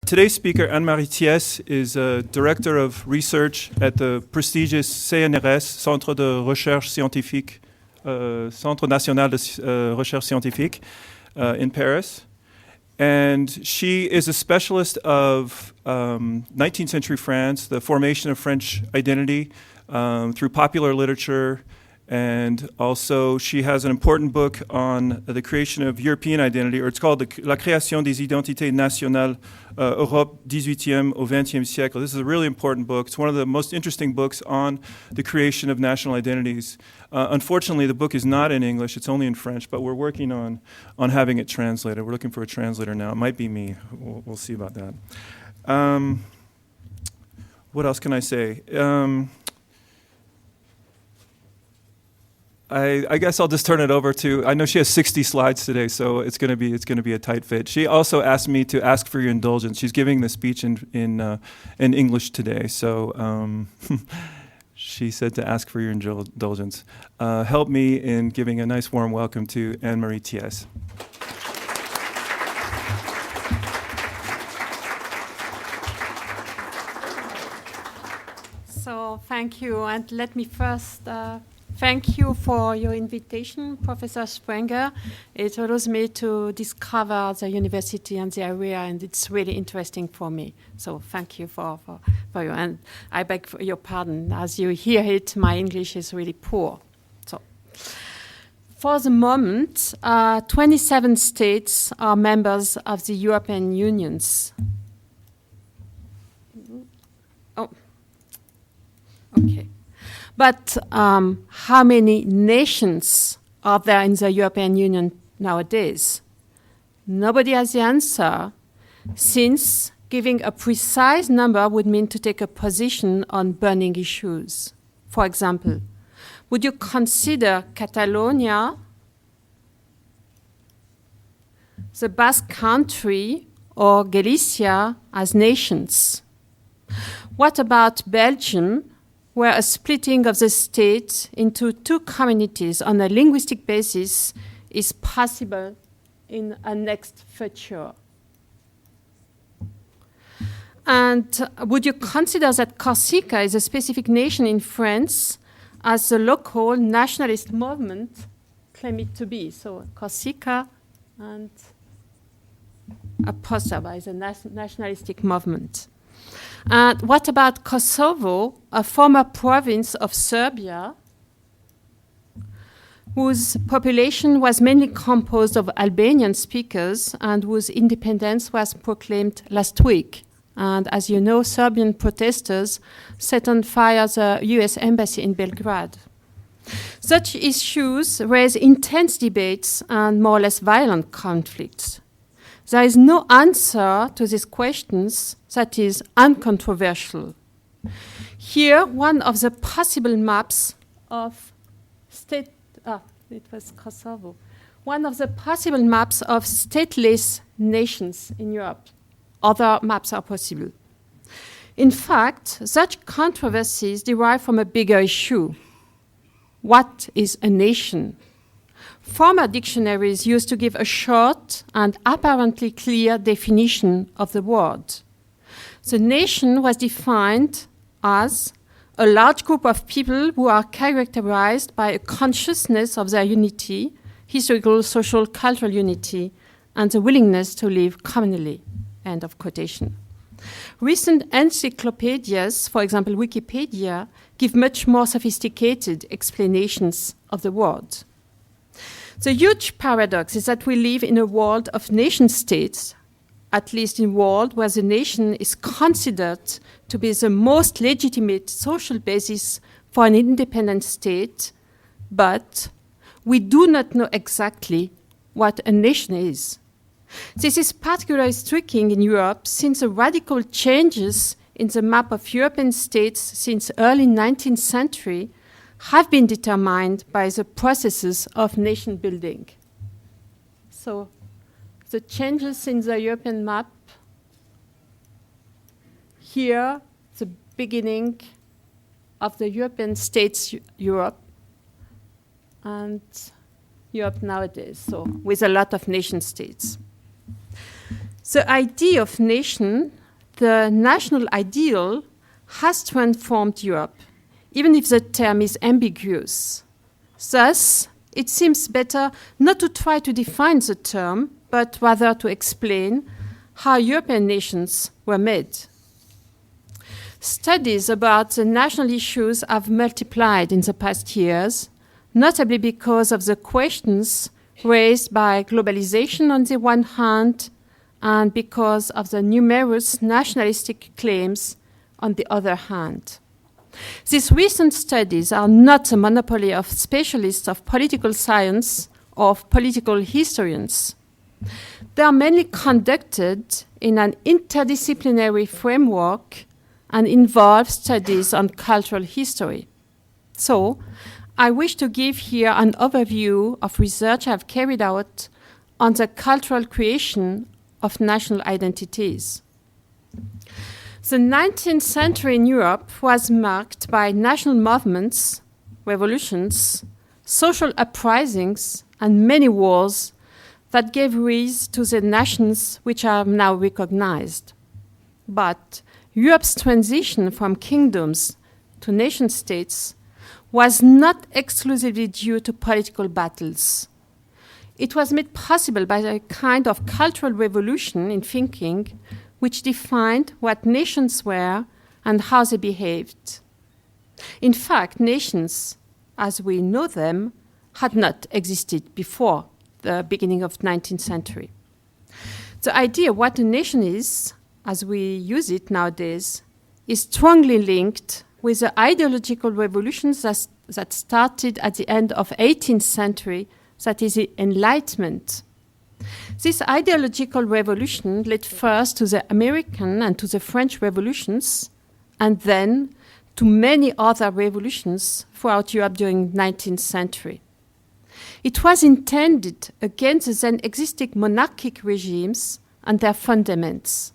Today's speaker, Anne-Marie Thiesse, is a director of research at the prestigious CNRS, Centre de Recherche Scientifique, Centre National de Recherche Scientifique in Paris. And she is a specialist of 19th century France, the formation of French identity through popular literature. And also, she has an important book on the creation of European identity, or it's called La création des identités nationales, Europe 18e au 20e siècle. This is a really important book. It's one of the most interesting books on the creation of national identities. Unfortunately, the book is not in English. It's only in French, but we're working on having it translated. We're looking for a translator now. It might be me. We'll see about that. What else can I say? I guess I'll just turn it over to. I know she has 60 slides today, so it's going to be a tight fit. She also asked me to ask for your indulgence. She's giving the speech in English today, so she said to ask for your indulgence. Help me in giving a nice warm welcome to Anne-Marie Thiesse. So thank you, and let me first. Thank you for your invitation, Professor Sprenger. It allows me to discover the university and the area, and it's really interesting for me. So thank you for you. And I beg for your pardon. As you hear it, my English is really poor. So for the moment, 27 states are members of the European Union. Oh, okay. But how many nations are there in the European Union nowadays? Nobody has the answer, since giving a precise number would mean to take a position on burning issues. For example, would you consider Catalonia, the Basque Country, or Galicia as nations? What about Belgium, where a splitting of the state into two communities on a linguistic basis is possible in a next future? And would you consider that Corsica is a specific nation in France, as the local nationalist movement claim it to be? So Corsica and Apostava is a nationalistic movement. And what about Kosovo, a former province of Serbia, whose population was mainly composed of Albanian speakers and whose independence was proclaimed last week? And as you know, Serbian protesters set on fire the US embassy in Belgrade. Such issues raise intense debates and more or less violent conflicts. There is no answer to these questions that is uncontroversial. Here, one of the possible maps of it was Kosovo. One of the possible maps of stateless nations in Europe. Other maps are possible. In fact, such controversies derive from a bigger issue. What is a nation? Former dictionaries used to give a short and apparently clear definition of the word. The nation was defined as a large group of people who are characterized by a consciousness of their unity, historical, social, cultural unity, and the willingness to live communally. End of quotation. Recent encyclopedias, for example Wikipedia, give much more sophisticated explanations of the word. The huge paradox is that we live in a world of nation-states, at least in a world where the nation is considered to be the most legitimate social basis for an independent state, but we do not know exactly what a nation is. This is particularly striking in Europe, since the radical changes in the map of European states since early 19th century have been determined by the processes of nation building. So the changes in the European map, here the beginning of the European states Europe, and Europe nowadays, so with a lot of nation states. The idea of nation, the national ideal, has transformed Europe, even if the term is ambiguous. Thus, it seems better not to try to define the term, but rather to explain how European nations were made. Studies about the national issues have multiplied in the past years, notably because of the questions raised by globalization on the one hand, and because of the numerous nationalistic claims on the other hand. These recent studies are not a monopoly of specialists of political science or of political historians. They are mainly conducted in an interdisciplinary framework and involve studies on cultural history. So, I wish to give here an overview of research I have carried out on the cultural creation of national identities. The 19th century in Europe was marked by national movements, revolutions, social uprisings, and many wars that gave rise to the nations which are now recognized. But Europe's transition from kingdoms to nation-states was not exclusively due to political battles. It was made possible by a kind of cultural revolution in thinking which defined what nations were and how they behaved. In fact, nations, as we know them, had not existed before the beginning of the 19th century. The idea of what a nation is, as we use it nowadays, is strongly linked with the ideological revolutions that started at the end of the 18th century, that is the Enlightenment. This ideological revolution led first to the American and to the French revolutions, and then to many other revolutions throughout Europe during the 19th century. It was intended against the then existing monarchic regimes and their fundaments.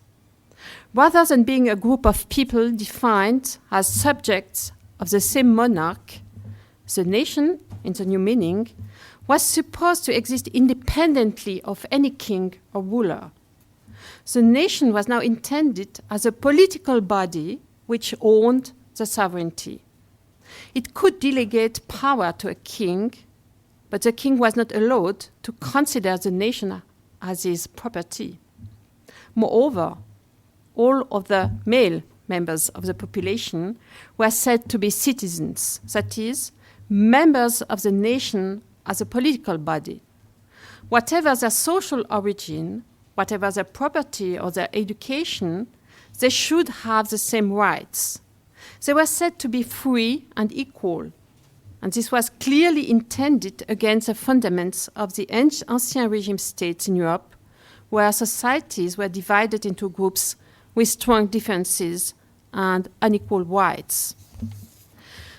Rather than being a group of people defined as subjects of the same monarch, the nation, in the new meaning, was supposed to exist independently of any king or ruler. The nation was now intended as a political body which owned the sovereignty. It could delegate power to a king, but the king was not allowed to consider the nation as his property. Moreover, all of the male members of the population were said to be citizens, that is, members of the nation as a political body. Whatever their social origin, whatever their property or their education, they should have the same rights. They were said to be free and equal, and this was clearly intended against the fundaments of the ancient regime states in Europe, where societies were divided into groups with strong differences and unequal rights.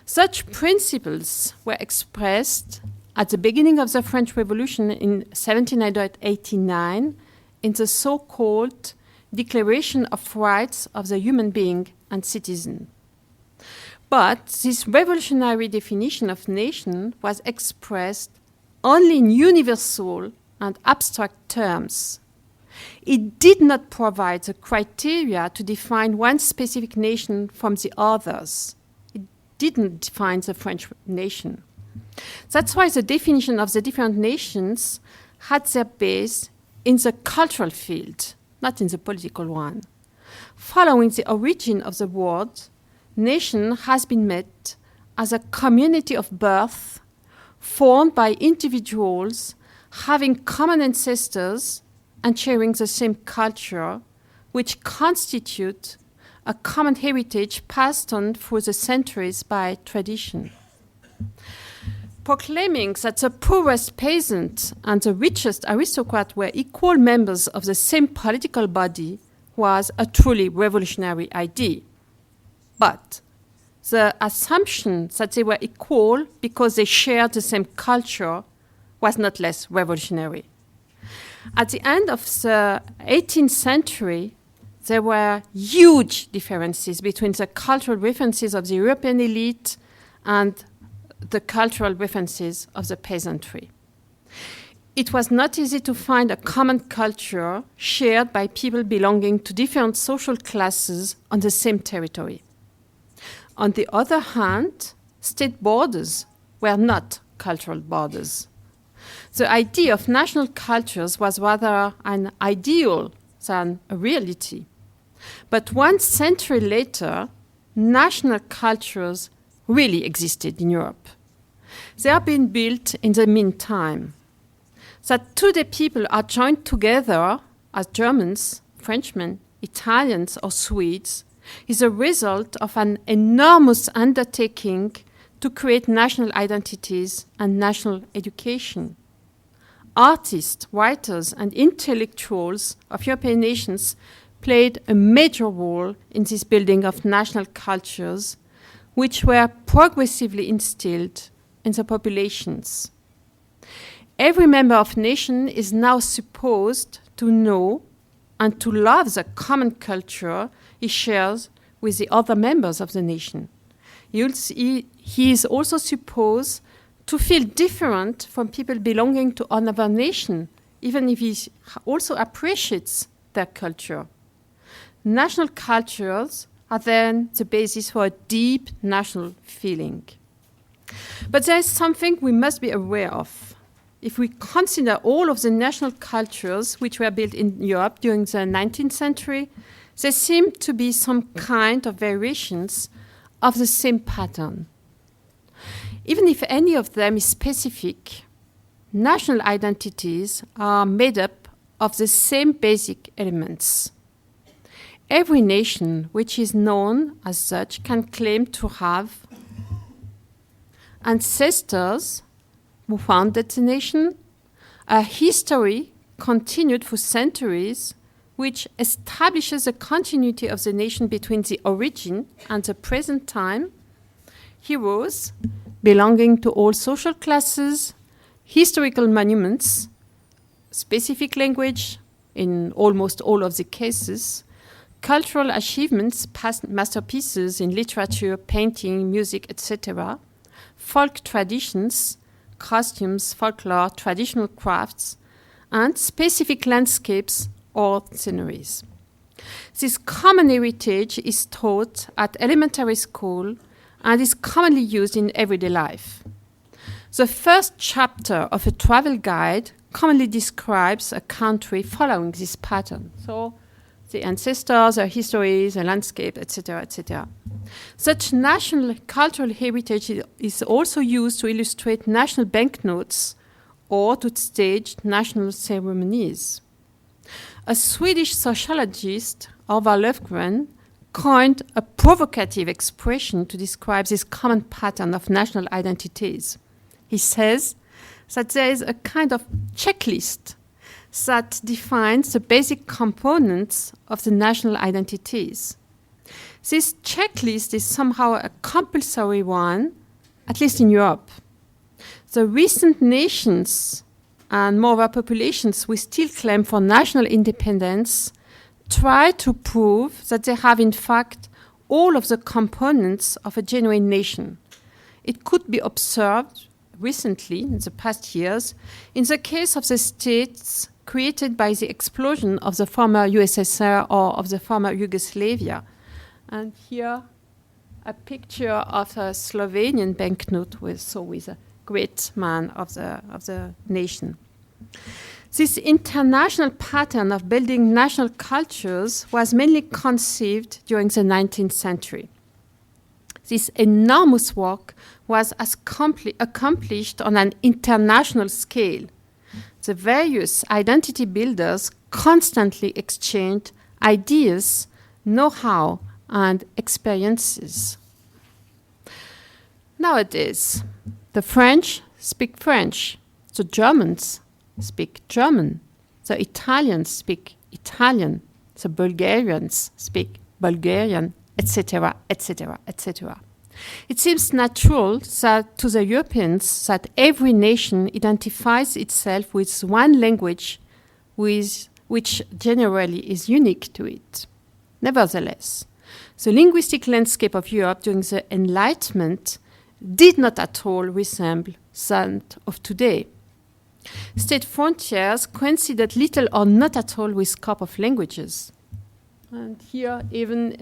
Such principles were expressed at the beginning of the French Revolution in 1789 in the so-called Declaration of Rights of the Human Being and Citizen. But this revolutionary definition of nation was expressed only in universal and abstract terms. It did not provide the criteria to define one specific nation from the others. It didn't define the French nation. That's why the definition of the different nations had their base in the cultural field, not in the political one. Following the origin of the word, nation has been met as a community of birth formed by individuals having common ancestors and sharing the same culture, which constitute a common heritage passed on through the centuries by tradition. Proclaiming that the poorest peasant and the richest aristocrat were equal members of the same political body was a truly revolutionary idea. But the assumption that they were equal because they shared the same culture was not less revolutionary. At the end of the 18th century, there were huge differences between the cultural references of the European elite and the cultural references of the peasantry. it was not easy to find a common culture shared by people belonging to different social classes on the same territory. On the other hand, state borders were not cultural borders. The idea of national cultures was rather an ideal than a reality. But 1 century later, national cultures really existed in Europe. They have been built in the meantime. That today people are joined together as Germans, Frenchmen, Italians, or Swedes is a result of an enormous undertaking to create national identities and national education. Artists, writers, and intellectuals of European nations played a major role in this building of national cultures, which were progressively instilled in the populations. Every member of nation is now supposed to know and to love the common culture he shares with the other members of the nation. He is also supposed to feel different from people belonging to another nation, even if he also appreciates their culture. National cultures are then the basis for a deep national feeling. But there is something we must be aware of. If we consider all of the national cultures which were built in Europe during the 19th century, there seem to be some kind of variations of the same pattern. Even if any of them is specific, national identities are made up of the same basic elements. Every nation which is known as such can claim to have ancestors who founded the nation, a history continued for centuries, which establishes the continuity of the nation between the origin and the present time, heroes belonging to all social classes, historical monuments, specific language in almost all of the cases, cultural achievements, past masterpieces in literature, painting, music, etc., folk traditions, costumes, folklore, traditional crafts, and specific landscapes or sceneries. This common heritage is taught at elementary school and is commonly used in everyday life. The first chapter of a travel guide commonly describes a country following this pattern. So the ancestors, their histories, the landscape, etc., etc. Such national cultural heritage is also used to illustrate national banknotes or to stage national ceremonies. A Swedish sociologist, Orvar Löfgren, coined a provocative expression to describe this common pattern of national identities. He says that there is a kind of checklist that defines the basic components of the national identities. This checklist is somehow a compulsory one, at least in Europe. The recent nations and more populations we still claim for national independence try to prove that they have in fact all of the components of a genuine nation. It could be observed recently, in the past years, in the case of the states created by the explosion of the former USSR or of the former Yugoslavia. And here a picture of a Slovenian banknote with a great man of the nation. This international pattern of building national cultures was mainly conceived during the 19th century. This enormous work was accomplished on an international scale. The various identity builders constantly exchanged ideas, know-how, and experiences. Nowadays, the French speak French, the Germans speak German, the Italians speak Italian, the Bulgarians speak Bulgarian, etc., etc., etc. It seems natural that to the Europeans that every nation identifies itself with one language which generally is unique to it. Nevertheless, the linguistic landscape of Europe during the Enlightenment did not at all resemble that of today. State frontiers coincided little or not at all with scope of languages. And here, even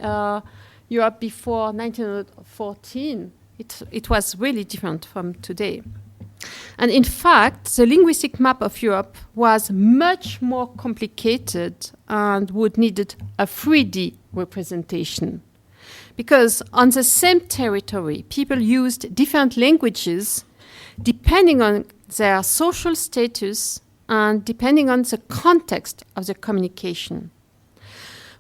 Europe before 1914, it was really different from today. And in fact, the linguistic map of Europe was much more complicated and would needed a 3D representation. Because on the same territory, people used different languages depending on their social status and depending on the context of the communication.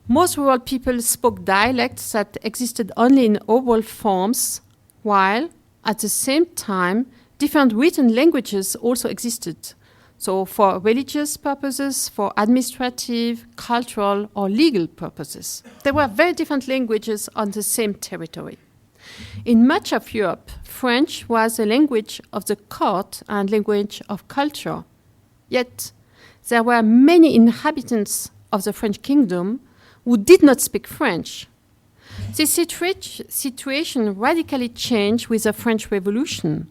Most rural people spoke dialects that existed only in oral forms, while at the same time, different written languages also existed. So for religious purposes, for administrative, cultural, or legal purposes. There were very different languages on the same territory. In much of Europe, French was a language of the court and language of culture. Yet, there were many inhabitants of the French kingdom who did not speak French. This situation radically changed with the French Revolution.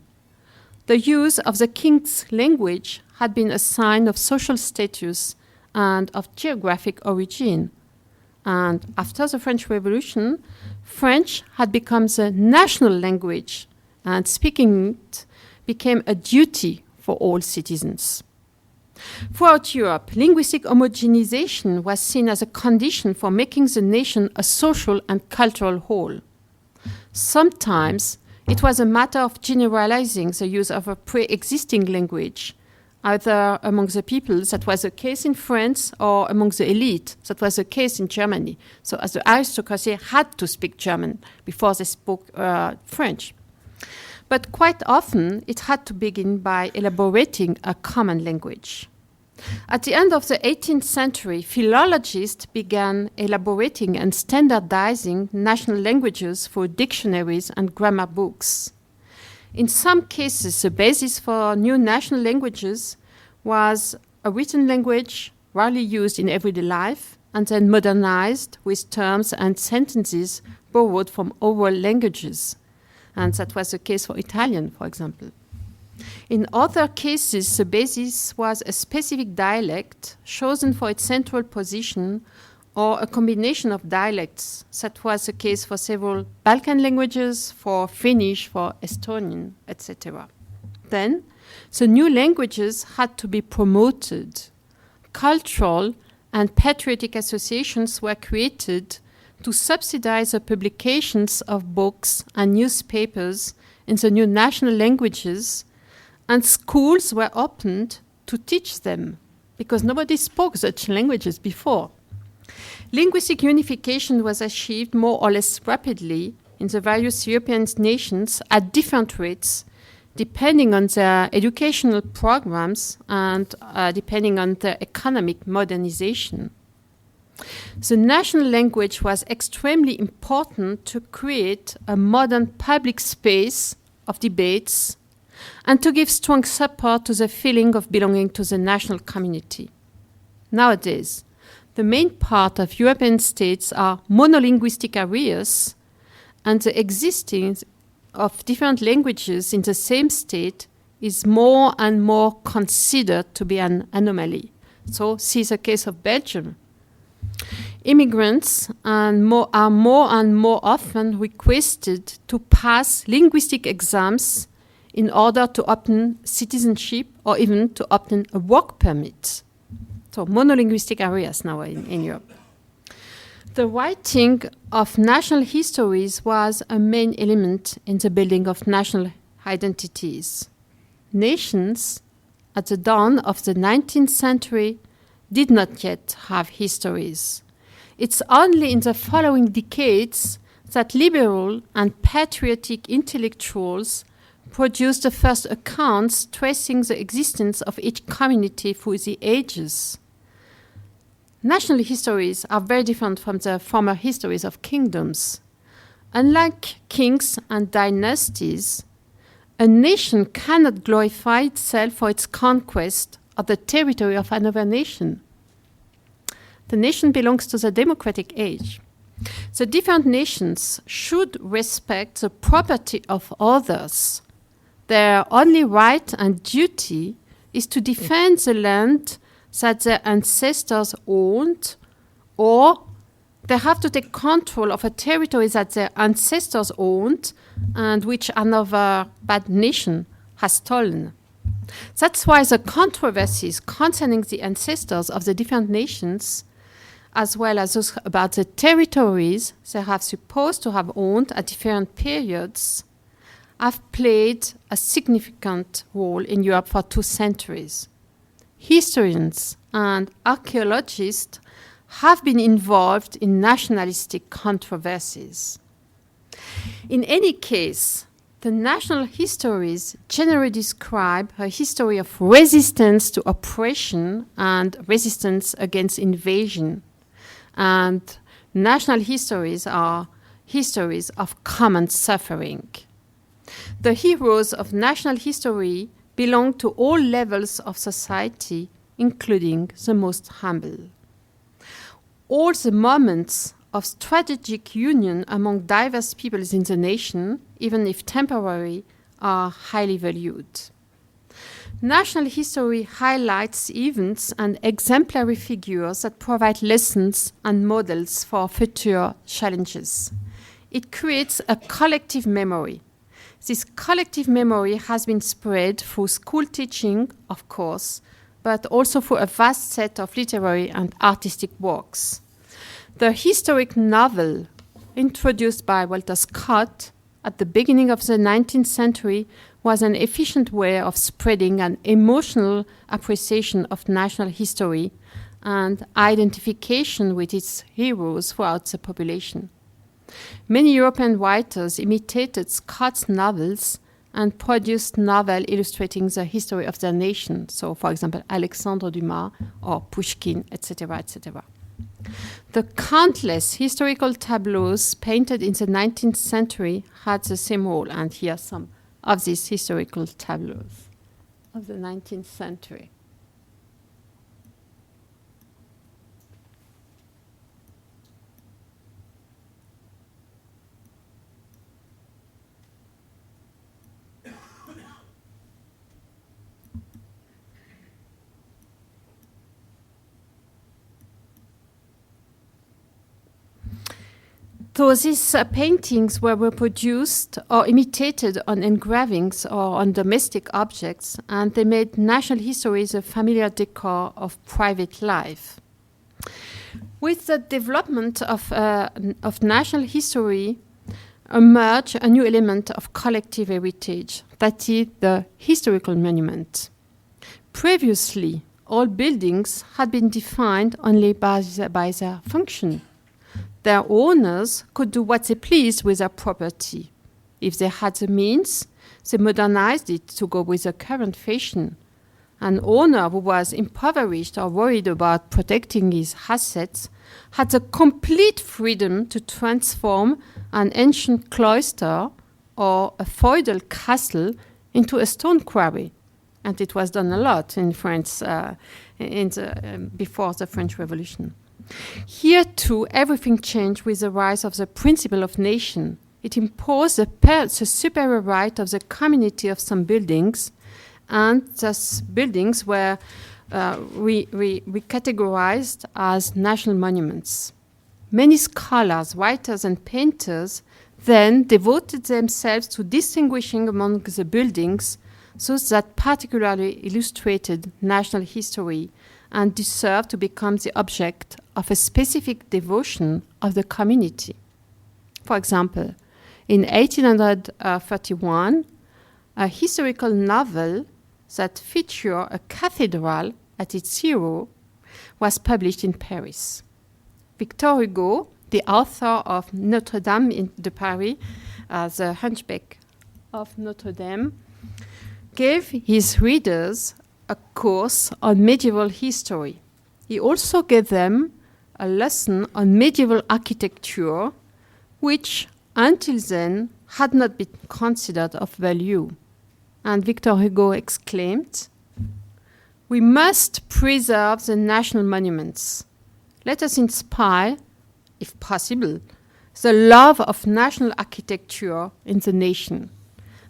The use of the king's language had been a sign of social status and of geographic origin. And after the French Revolution, French had become the national language, and speaking it became a duty for all citizens. Throughout Europe, linguistic homogenization was seen as a condition for making the nation a social and cultural whole. Sometimes it was a matter of generalizing the use of a pre-existing language, either among the people, that was the case in France, or among the elite, that was the case in Germany. So as the aristocracy had to speak German before they spoke French. But quite often, it had to begin by elaborating a common language. At the end of the 18th century, philologists began elaborating and standardizing national languages for dictionaries and grammar books. In some cases, the basis for new national languages was a written language rarely used in everyday life and then modernized with terms and sentences borrowed from oral languages. And that was the case for Italian, for example. In other cases, the basis was a specific dialect chosen for its central position or a combination of dialects. That was the case for several Balkan languages, for Finnish, for Estonian, etc. Then, the new languages had to be promoted. Cultural and patriotic associations were created to subsidize the publications of books and newspapers in the new national languages, and schools were opened to teach them, because nobody spoke such languages before. Linguistic unification was achieved more or less rapidly in the various European nations at different rates, depending on their educational programs and depending on their economic modernization. The national language was extremely important to create a modern public space of debates and to give strong support to the feeling of belonging to the national community. Nowadays, the main part of European states are monolinguistic areas, and the existence of different languages in the same state is more and more considered to be an anomaly. So, see the case of Belgium. Immigrants are more and more often requested to pass linguistic exams in order to obtain citizenship or even to obtain a work permit. So monolinguistic areas now in Europe. The writing of national histories was a main element in the building of national identities. Nations, at the dawn of the 19th century, did not yet have histories. It's only in the following decades that liberal and patriotic intellectuals produced the first accounts tracing the existence of each community through the ages. National histories are very different from the former histories of kingdoms. Unlike kings and dynasties, a nation cannot glorify itself for its conquest of the territory of another nation. The nation belongs to the democratic age. The different nations should respect the property of others. Their only right and duty is to defend the land that their ancestors owned, or they have to take control of a territory that their ancestors owned and which another bad nation has stolen. That's why the controversies concerning the ancestors of the different nations, as well as those about the territories they have supposed to have owned at different periods, have played a significant role in Europe for 2 centuries. Historians and archaeologists have been involved in nationalistic controversies. In any case, the national histories generally describe a history of resistance to oppression and resistance against invasion. And national histories are histories of common suffering. The heroes of national history belong to all levels of society, including the most humble. All the moments of strategic union among diverse peoples in the nation, even if temporary, are highly valued. National history highlights events and exemplary figures that provide lessons and models for future challenges. It creates a collective memory. This collective memory has been spread through school teaching, of course, but also through a vast set of literary and artistic works. The historic novel, introduced by Walter Scott at the beginning of the 19th century, was an efficient way of spreading an emotional appreciation of national history and identification with its heroes throughout the population. Many European writers imitated Scott's novels and produced novels illustrating the history of their nation. So, for example, Alexandre Dumas or Pushkin, etc., etc. The countless historical tableaus painted in the 19th century had the same role, and here are some of these historical tableaus of the 19th century. So these paintings were reproduced or imitated on engravings or on domestic objects, and they made national history the familiar decor of private life. With the development of national history emerged a new element of collective heritage, that is the historical monument. Previously, all buildings had been defined only by their function. Their owners could do what they pleased with their property. If they had the means, they modernized it to go with the current fashion. An owner who was impoverished or worried about protecting his assets had the complete freedom to transform an ancient cloister or a feudal castle into a stone quarry. And it was done a lot in France before the French Revolution. Here, too, everything changed with the rise of the principle of nation. It imposed the superior right of the community of some buildings, and thus buildings were recategorized as national monuments. Many scholars, writers, and painters then devoted themselves to distinguishing among the buildings those that particularly illustrated national history and deserved to become the object of a specific devotion of the community. For example, in 1831, a historical novel that featured a cathedral at its hero was published in Paris. Victor Hugo, the author of Notre Dame de Paris, The Hunchback of Notre Dame, gave his readers a course on medieval history. He also gave them a lesson on medieval architecture, which until then had not been considered of value. And Victor Hugo exclaimed, "We must preserve the national monuments. Let us inspire, if possible, the love of national architecture in the nation."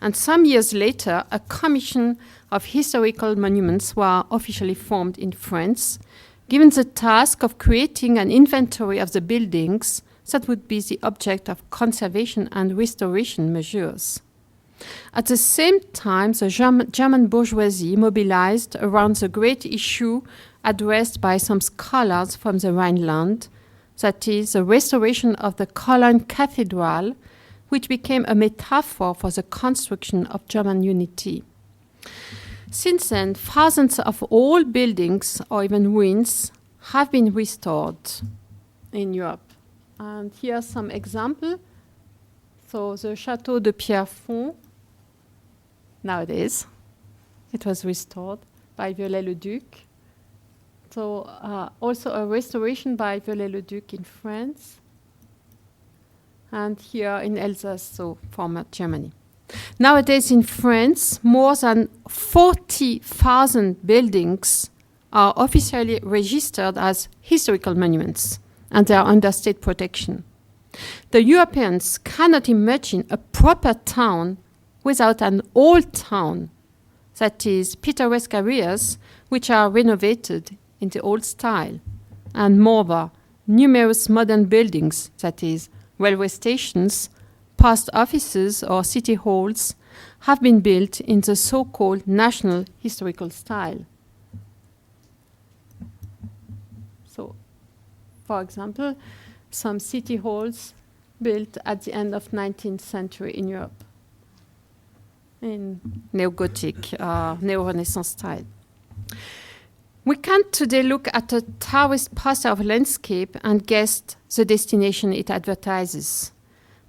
And some years later, a commission of historical monuments were officially formed in France, given the task of creating an inventory of the buildings that would be the object of conservation and restoration measures. At the same time, the German bourgeoisie mobilized around the great issue addressed by some scholars from the Rhineland, that is, the restoration of the Cologne Cathedral, which became a metaphor for the construction of German unity. Since then, thousands of old buildings or even ruins have been restored in Europe. And here are some examples. So the Château de Pierrefonds, nowadays, it was restored by Viollet-le-Duc. So also a restoration by Viollet-le-Duc in France. And here in Alsace, so former Germany. Nowadays in France, more than 40,000 buildings are officially registered as historical monuments, and they are under state protection. The Europeans cannot imagine a proper town without an old town, that is, picturesque areas which are renovated in the old style, and moreover, numerous modern buildings, that is, railway stations, post offices or city halls, have been built in the so-called national historical style. So, for example, some city halls built at the end of 19th century in Europe, in neo-Gothic, neo-Renaissance style. We can today look at a Taoist poster of a landscape and guess the destination it advertises.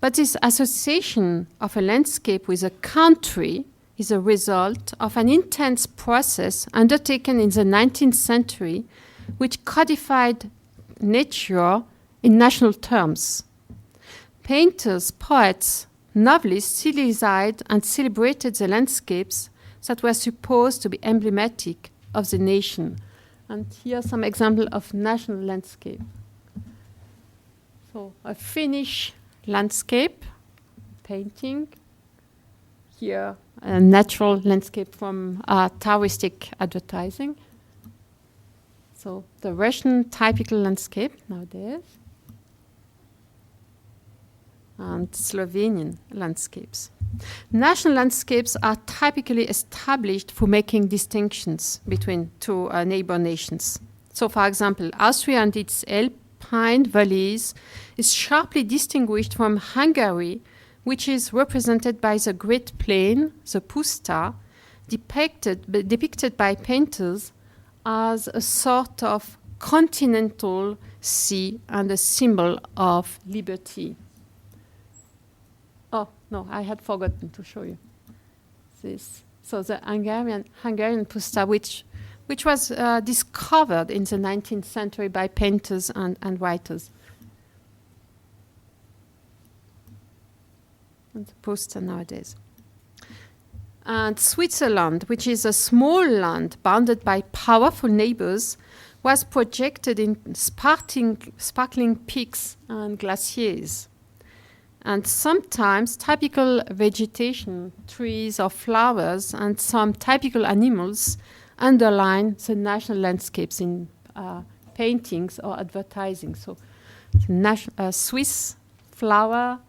But this association of a landscape with a country is a result of an intense process undertaken in the 19th century, which codified nature in national terms. Painters, poets, novelists stylized and celebrated the landscapes that were supposed to be emblematic of the nation. And here are some examples of national landscape. So a Finnish landscape painting. Here a natural landscape from Taoistic advertising. So the Russian typical landscape nowadays. And Slovenian landscapes. National landscapes are typically established for making distinctions between two neighbor nations. So, for example, Austria and its alpine valleys is sharply distinguished from Hungary, which is represented by the Great Plain, the Puszta, depicted by painters as a sort of continental sea and a symbol of liberty. Oh, no, I had forgotten to show you this. So the Hungarian Puszta, which was discovered in the 19th century by painters and writers. And the Puszta nowadays. And Switzerland, which is a small land bounded by powerful neighbors, was projected in sparkling peaks and glaciers. And sometimes typical vegetation, trees or flowers, and some typical animals underline the national landscapes in paintings or advertising. So the Swiss flower,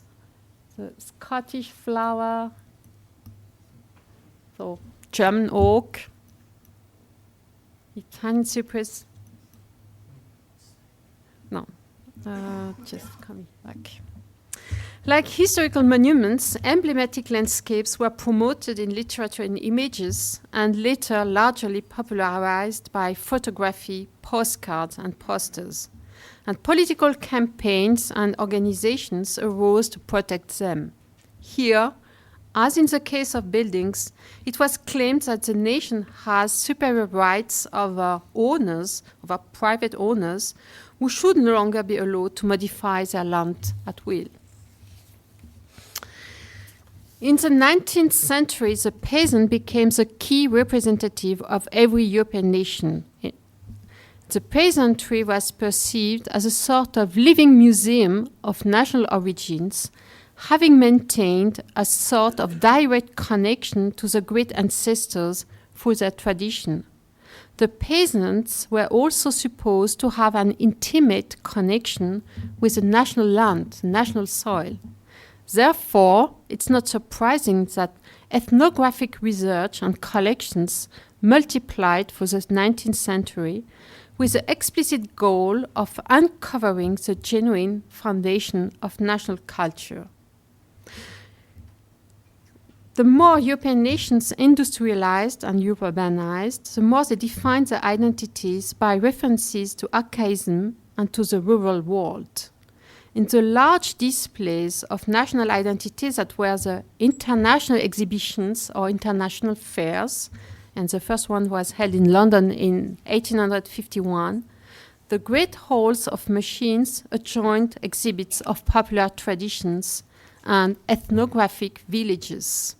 the Scottish flower, so German oak, Italian cypress. No, just coming back. Like historical monuments, emblematic landscapes were promoted in literature and images, and later largely popularized by photography, postcards, and posters. And political campaigns and organizations arose to protect them. Here, as in the case of buildings, it was claimed that the nation has superior rights over private owners, who should no longer be allowed to modify their land at will. In the 19th century, the peasant became the key representative of every European nation. The peasantry was perceived as a sort of living museum of national origins, having maintained a sort of direct connection to the great ancestors through their tradition. The peasants were also supposed to have an intimate connection with the national land, the national soil. Therefore, it's not surprising that ethnographic research and collections multiplied for the 19th century with the explicit goal of uncovering the genuine foundation of national culture. The more European nations industrialized and urbanized, the more they defined their identities by references to archaism and to the rural world. In the large displays of national identities that were the international exhibitions or international fairs, and the first one was held in London in 1851, the great halls of machines adjoined exhibits of popular traditions and ethnographic villages.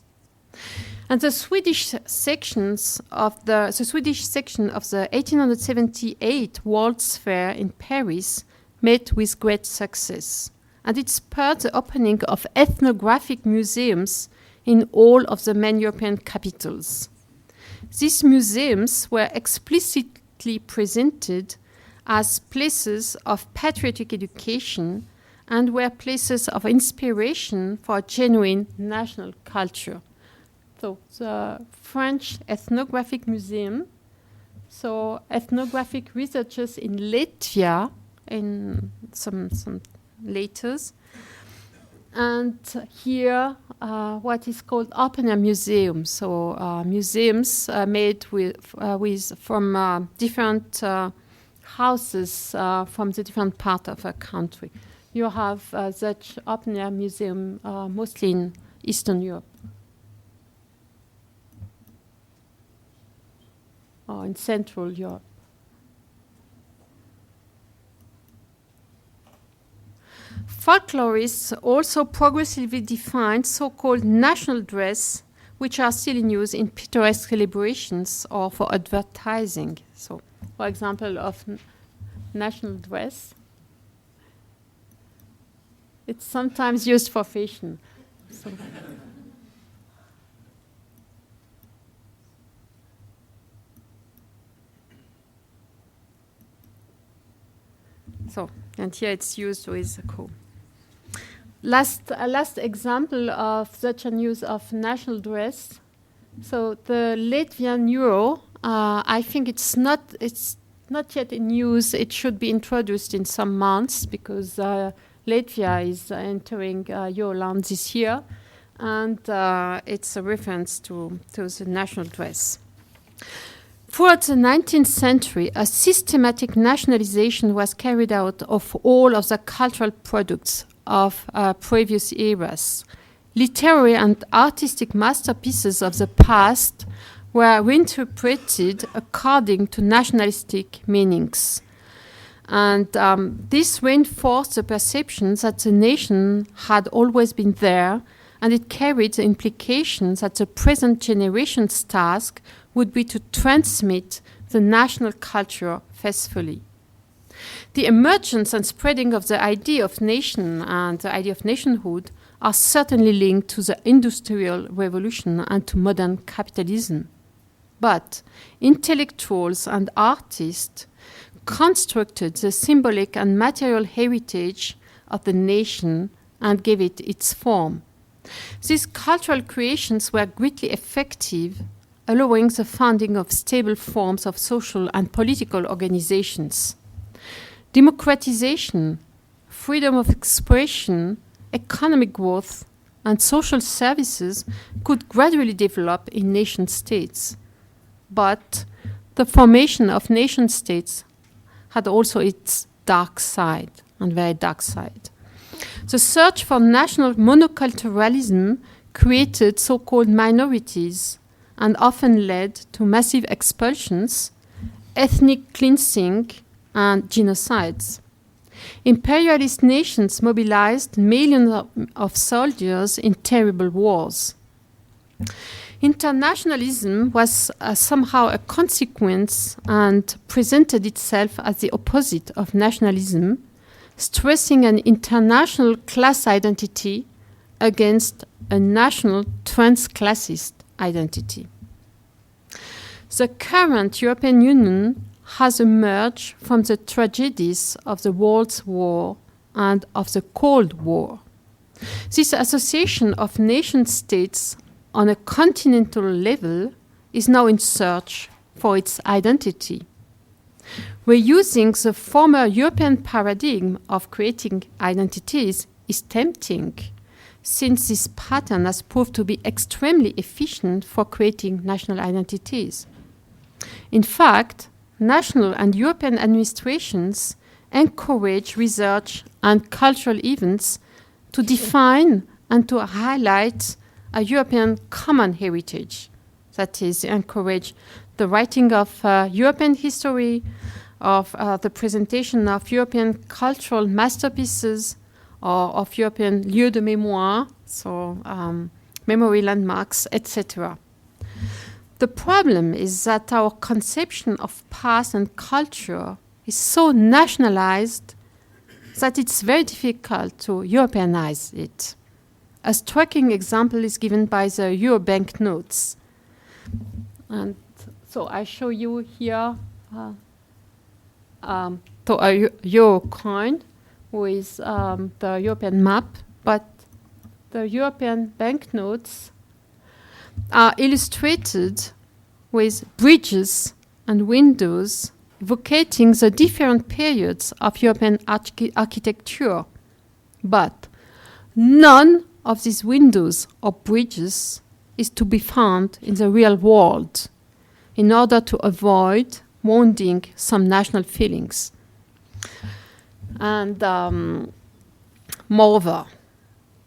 And the Swedish section of the 1878 World's Fair in Paris met with great success, and it spurred the opening of ethnographic museums in all of the main European capitals. These museums were explicitly presented as places of patriotic education and were places of inspiration for a genuine national culture. So the French Ethnographic Museum, so ethnographic researchers in Latvia, in some letters, and here what is called open-air museums, so museums made from different houses from the different part of a country. You have such open-air museum mostly in Eastern Europe. Or in Central Europe. Folklorists also progressively defined so-called national dress, which are still in use in picturesque celebrations or for advertising. So, for example, of national dress, it's sometimes used for fashion. So, and here it's used with a co. Last example of such an use of national dress. So the Latvian euro, I think it's not yet in use. It should be introduced in some months because Latvia is entering Euroland this year, and it's a reference to the national dress. Throughout the 19th century, a systematic nationalization was carried out of all of the cultural products of previous eras. Literary and artistic masterpieces of the past were reinterpreted according to nationalistic meanings. And this reinforced the perception that the nation had always been there, and it carried the implication that the present generation's task would be to transmit the national culture faithfully. The emergence and spreading of the idea of nation and the idea of nationhood are certainly linked to the Industrial Revolution and to modern capitalism. But intellectuals and artists constructed the symbolic and material heritage of the nation and gave it its form. These cultural creations were greatly effective, allowing the founding of stable forms of social and political organizations. Democratization, freedom of expression, economic growth, and social services could gradually develop in nation-states. But the formation of nation-states had also its dark side, and very dark side. The search for national monoculturalism created so-called minorities and often led to massive expulsions, ethnic cleansing, and genocides. Imperialist nations mobilized millions of soldiers in terrible wars. Internationalism was somehow a consequence and presented itself as the opposite of nationalism, stressing an international class identity against a national transclassist identity. The current European Union has emerged from the tragedies of the World War and of the Cold War. This association of nation-states on a continental level is now in search for its identity. Reusing the former European paradigm of creating identities is tempting, since this pattern has proved to be extremely efficient for creating national identities. In fact, national and European administrations encourage research and cultural events to define and to highlight a European common heritage. That is, encourage the writing of European history, of the presentation of European cultural masterpieces, or of European lieux de mémoire, so memory landmarks, etc. The problem is that our conception of past and culture is so nationalized that it's very difficult to Europeanize it. A striking example is given by the Euro banknotes. And so I show you here a Euro coin with the European map, but the European banknotes are illustrated with bridges and windows evocating the different periods of European architecture. But none of these windows or bridges is to be found in the real world in order to avoid wounding some national feelings. And moreover,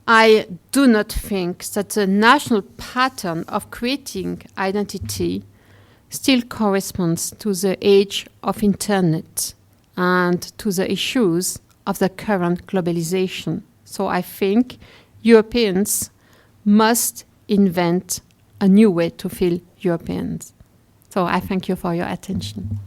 I do not think that the national pattern of creating identity still corresponds to the age of internet and to the issues of the current globalization. So I think Europeans must invent a new way to feel Europeans. So I thank you for your attention.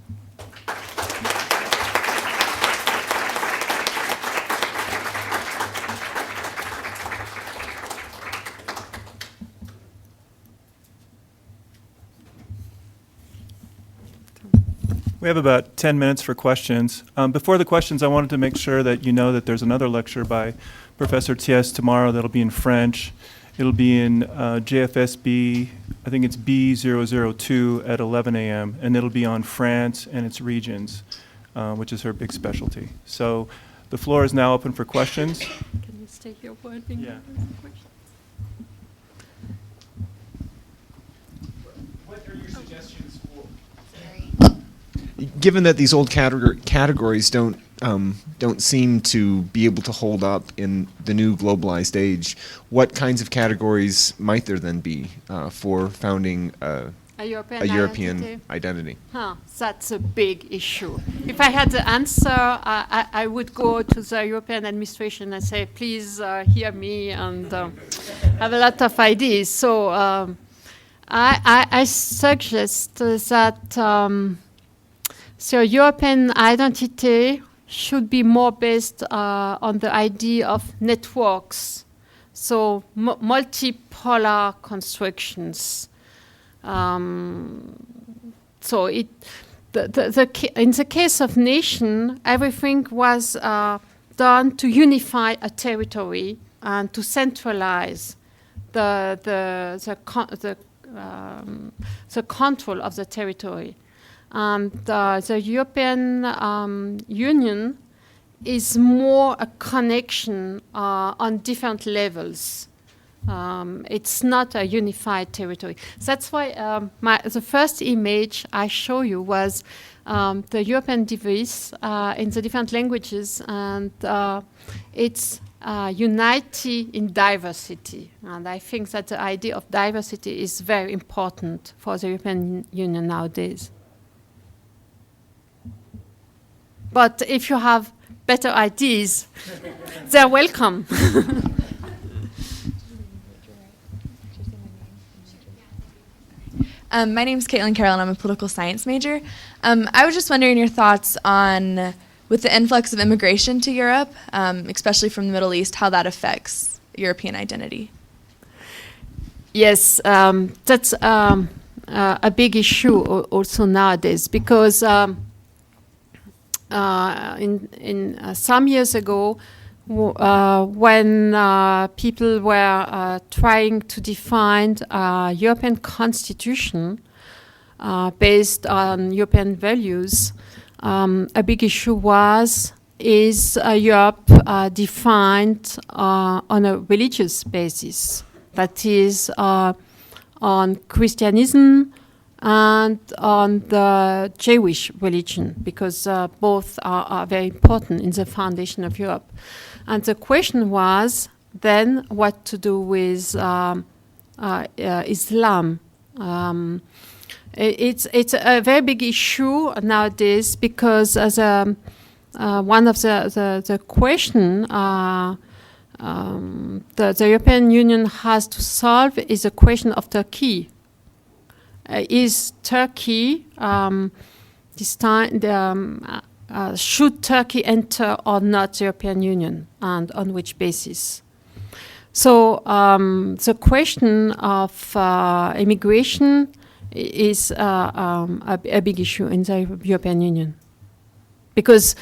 We have about 10 minutes for questions. Before the questions, I wanted to make sure that you know that there's another lecture by Professor Thiesse tomorrow that'll be in French. It'll be in JFSB, I think it's B002 at 11 a.m., and it'll be on France and its regions, which is her big specialty. So the floor is now open for questions. Can you stay here for a thing? Yeah. What are your suggestions for? Given that these old categories don't seem to be able to hold up in the new globalized age, what kinds of categories might there then be for founding a European identity? That's a big issue. If I had the answer, I would go to the European administration and say, please hear me, and have a lot of ideas. So I suggest that so European identity should be more based on the idea of networks, so multipolar constructions. So in the case of nation, everything was done to unify a territory and to centralize the control of the territory. And the European Union is more a connection on different levels. It's not a unified territory. That's why the first image I show you was the European device in the different languages, and it's unity in diversity. And I think that the idea of diversity is very important for the European Union nowadays. But if you have better ideas, they're welcome. My name is Caitlin Carroll, and I'm a political science major. I was just wondering your thoughts on, with the influx of immigration to Europe, especially from the Middle East, how that affects European identity. Yes, that's a big issue also nowadays, because in some years ago, when people were trying to define a European constitution based on European values, a big issue is Europe defined on a religious basis, that is on Christianism and on the Jewish religion, because both are very important in the foundation of Europe. And the question was then what to do with Islam. It's a very big issue nowadays, because as one of the question the European Union has to solve is the question of Turkey. Is Turkey this time should Turkey enter or not the European Union, and on which basis? So the question of immigration is a big issue in the European Union, because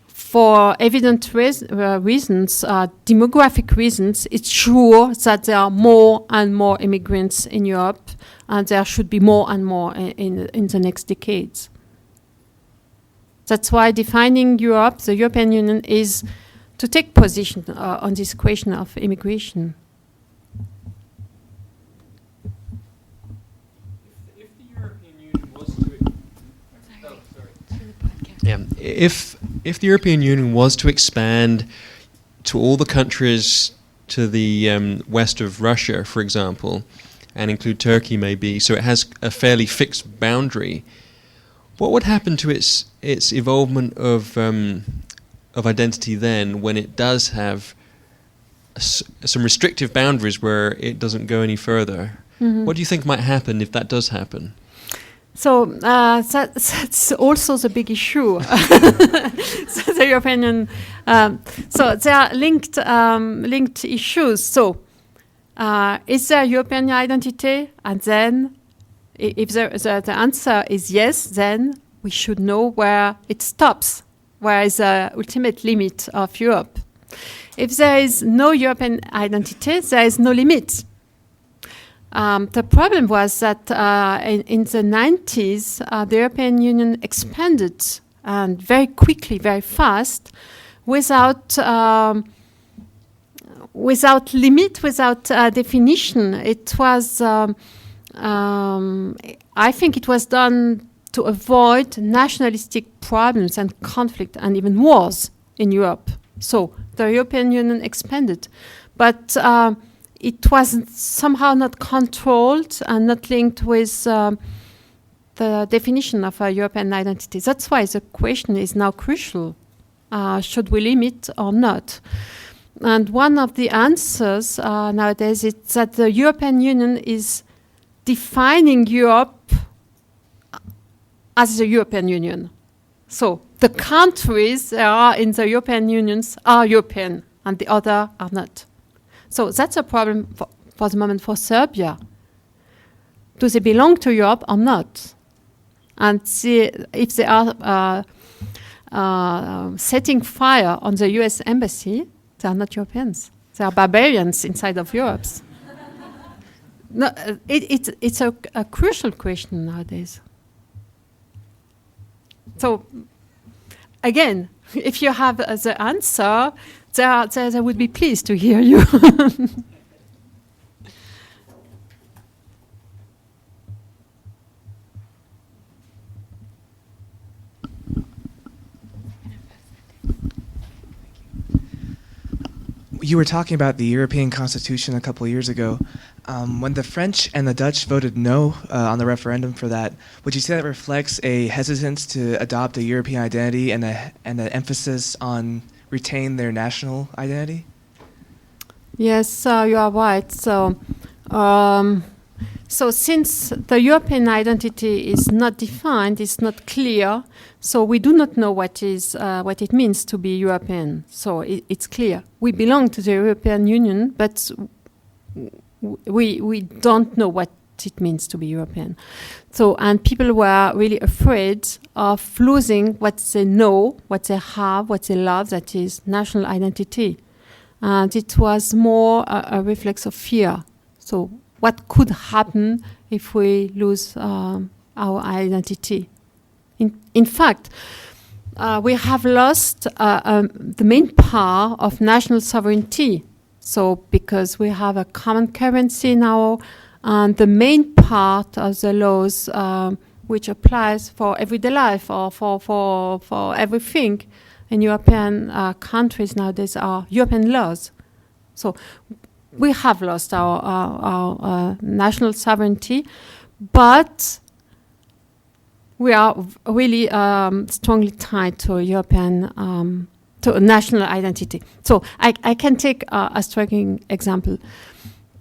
for evident reasons, demographic reasons, it's sure that there are more and more immigrants in Europe, and there should be more and more in the next decades. That's why defining Europe, the European Union, is to take position on this question of immigration. If the European Union was if the European Union was to expand to all the countries to the west of Russia, for example, and include Turkey maybe, so it has a fairly fixed boundary, what would happen to its evolvement of identity then, when it does have some restrictive boundaries where it doesn't go any further? Mm-hmm. What do you think might happen if that does happen? So that's also the big issue. So the European Union. So they are linked issues. So is there European identity? And then, if the answer is yes, then we should know where it stops. Where is the ultimate limit of Europe? If there is no European identity, there is no limit. The problem was that in the 90s, the European Union expanded, and very quickly, very fast, without limit, without definition. It was, I think, it was done to avoid nationalistic problems and conflict and even wars in Europe. So the European Union expanded, but it was somehow not controlled and not linked with the definition of a European identity. That's why the question is now crucial. Should we limit or not? And one of the answers nowadays is that the European Union is defining Europe as the European Union. So the countries that are in the European Union are European and the other are not. So that's a problem for the moment for Serbia. Do they belong to Europe or not? And if they are setting fire on the US embassy, they are not Europeans. They are barbarians inside of Europe. No, it's a crucial question nowadays. So, again, if you have the answer, they would be pleased to hear you. You were talking about the European Constitution a couple of years ago. When the French and the Dutch voted no on the referendum for that, would you say that reflects a hesitance to adopt a European identity and an emphasis on retain their national identity? Yes, you are right. So since the European identity is not defined, it's not clear, so we do not know what it means to be European. So it's clear. We belong to the European Union, but we don't know what it means to be European. So, and people were really afraid of losing what they know, what they have, what they love, that is national identity. And it was more a reflex of fear. So what could happen if we lose our identity? In fact, we have lost the main power of national sovereignty. So because we have a common currency now, and the main part of the laws which applies for everyday life or for everything in European countries nowadays are European laws. So we have lost our national sovereignty, but we are really strongly tied to European, to national identity. So I can take a striking example.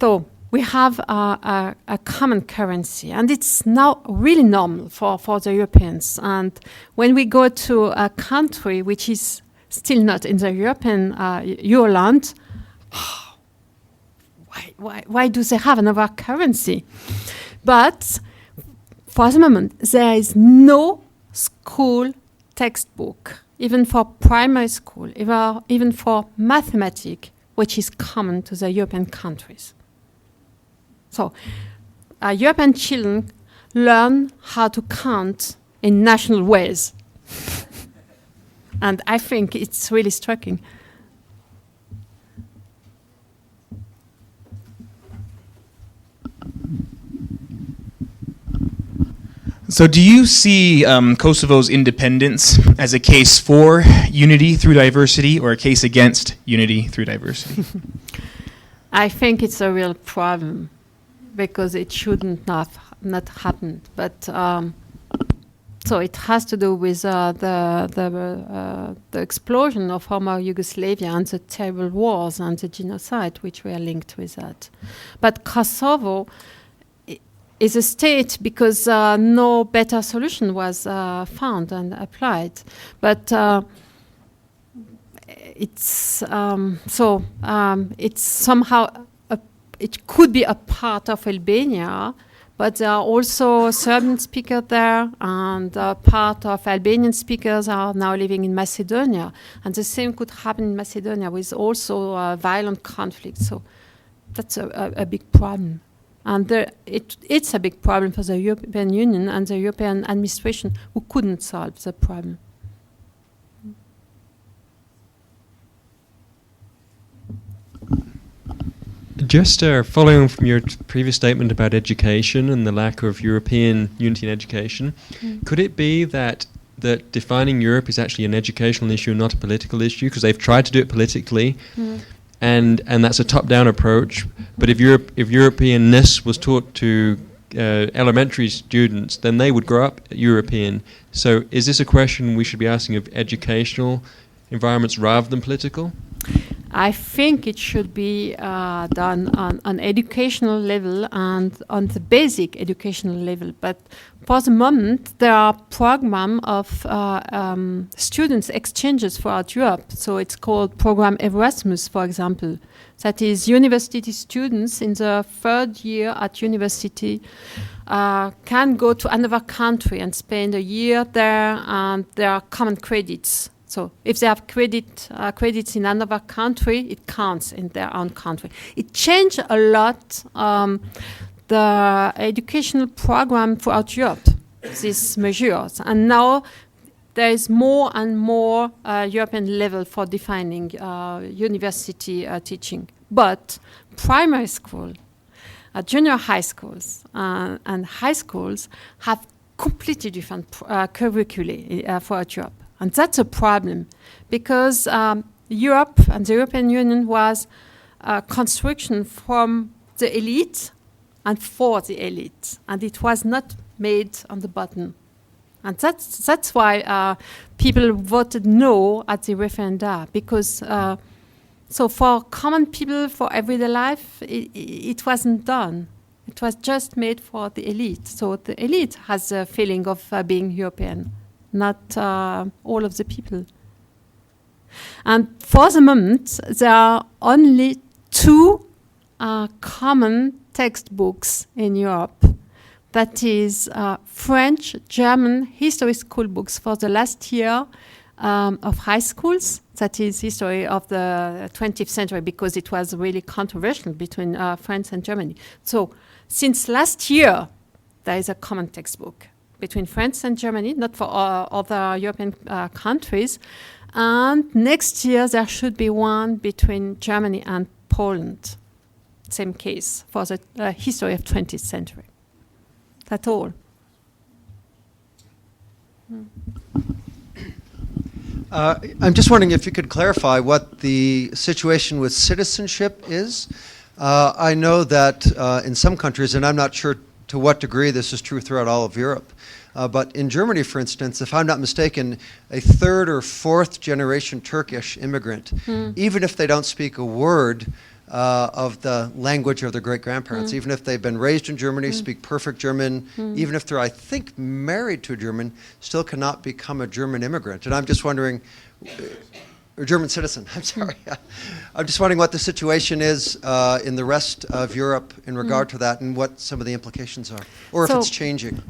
So we have a common currency, and it's now really normal for the Europeans. And when we go to a country which is still not in the European Euroland, why do they have another currency? But for the moment, there is no school textbook, even for primary school, even for mathematics, which is common to the European countries. So European children learn how to count in national ways. And I think it's really striking. So do you see Kosovo's independence as a case for unity through diversity or a case against unity through diversity? I think it's a real problem because it shouldn't not happen. But so it has to do with the explosion of former Yugoslavia and the terrible wars and the genocide which were linked with that. But Kosovo is a state because no better solution was found and applied. But it's somehow it could be a part of Albania, but there are also Serbian speakers there, and part of Albanian speakers are now living in Macedonia, and the same could happen in Macedonia with also violent conflict. So that's a big problem. And it's a big problem for the European Union and the European administration who couldn't solve the problem. Just following on from your previous statement about education and the lack of European unity in education, could it be that defining Europe is actually an educational issue, not a political issue? Because they've tried to do it politically, and that's a top-down approach. But if Europeanness was taught to elementary students, then they would grow up European. So is this a question we should be asking of educational environments rather than political? I think it should be done on an educational level and on the basic educational level. But for the moment, there are programs of students' exchanges throughout Europe. So it's called Program Erasmus, for example. That is, university students in the third year at university can go to another country and spend a year there, and there are common credits. So if they have credits in another country, it counts in their own country. It changed a lot the educational program throughout Europe, these measures. And now there is more and more European level for defining university teaching. But primary school, junior high schools and high schools have completely different curricula throughout Europe. And that's a problem because Europe and the European Union was a construction from the elite and for the elite. And it was not made on the bottom. And that's why people voted no at the referendum, because so for common people, for everyday life, it wasn't done. It was just made for the elite. So the elite has a feeling of being European, not all of the people. And for the moment, there are only two common textbooks in Europe. That is French, German history school books for the last year of high schools. That is history of the 20th century, because it was really controversial between France and Germany. So since last year, there is a common textbook between France and Germany, not for other European countries. And next year, there should be one between Germany and Poland. Same case for the history of 20th century. That's all. I'm just wondering if you could clarify what the situation with citizenship is. I know that in some countries, and I'm not sure to what degree this is true throughout all of Europe, but in Germany, for instance, if I'm not mistaken, a third or fourth generation Turkish immigrant, even if they don't speak a word of the language of their great-grandparents, even if they've been raised in Germany, speak perfect German, even if they're, I think, married to a German, still cannot become a German immigrant. And I'm just wondering, or German citizen, I'm sorry. I'm just wondering what the situation is in the rest of Europe in regard to that, and what some of the implications are, or if it's changing.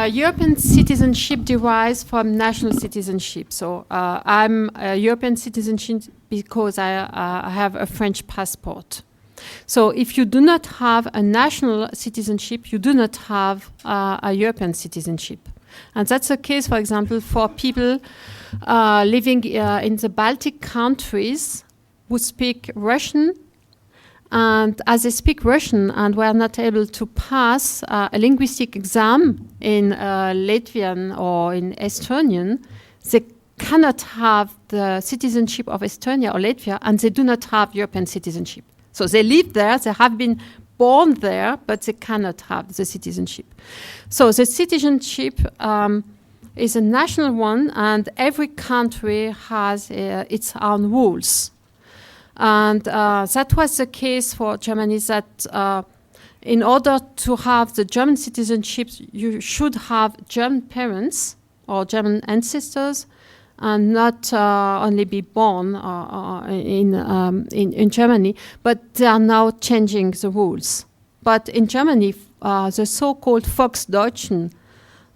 European citizenship derives from national citizenship. So I'm a European citizen because I have a French passport. So if you do not have a national citizenship, you do not have a European citizenship. And that's the case, for example, for people living in the Baltic countries who speak Russian. And as they speak Russian and were not able to pass a linguistic exam in Latvian or in Estonian, they cannot have the citizenship of Estonia or Latvia, and they do not have European citizenship. So they live there, they have been born there, but they cannot have the citizenship. So the citizenship is a national one, and every country has its own rules. And that was the case for Germany, that in order to have the German citizenship, you should have German parents or German ancestors, and not only be born in Germany, but they are now changing the rules. But in Germany, the so-called Volksdeutschen,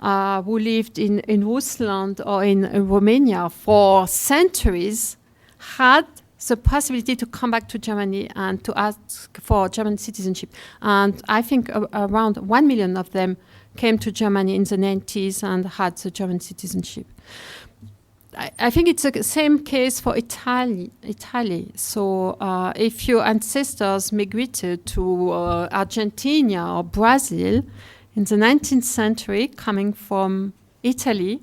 who lived in Rusland or in Romania for centuries, had the possibility to come back to Germany and to ask for German citizenship. And I think around 1 million of them came to Germany in the 90s and had the German citizenship. I think it's the same case for Italy. So if your ancestors migrated to Argentina or Brazil in the 19th century, coming from Italy,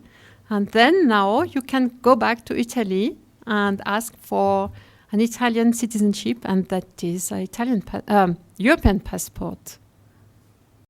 and then now you can go back to Italy and ask for an Italian citizenship, and that is an Italian European passport.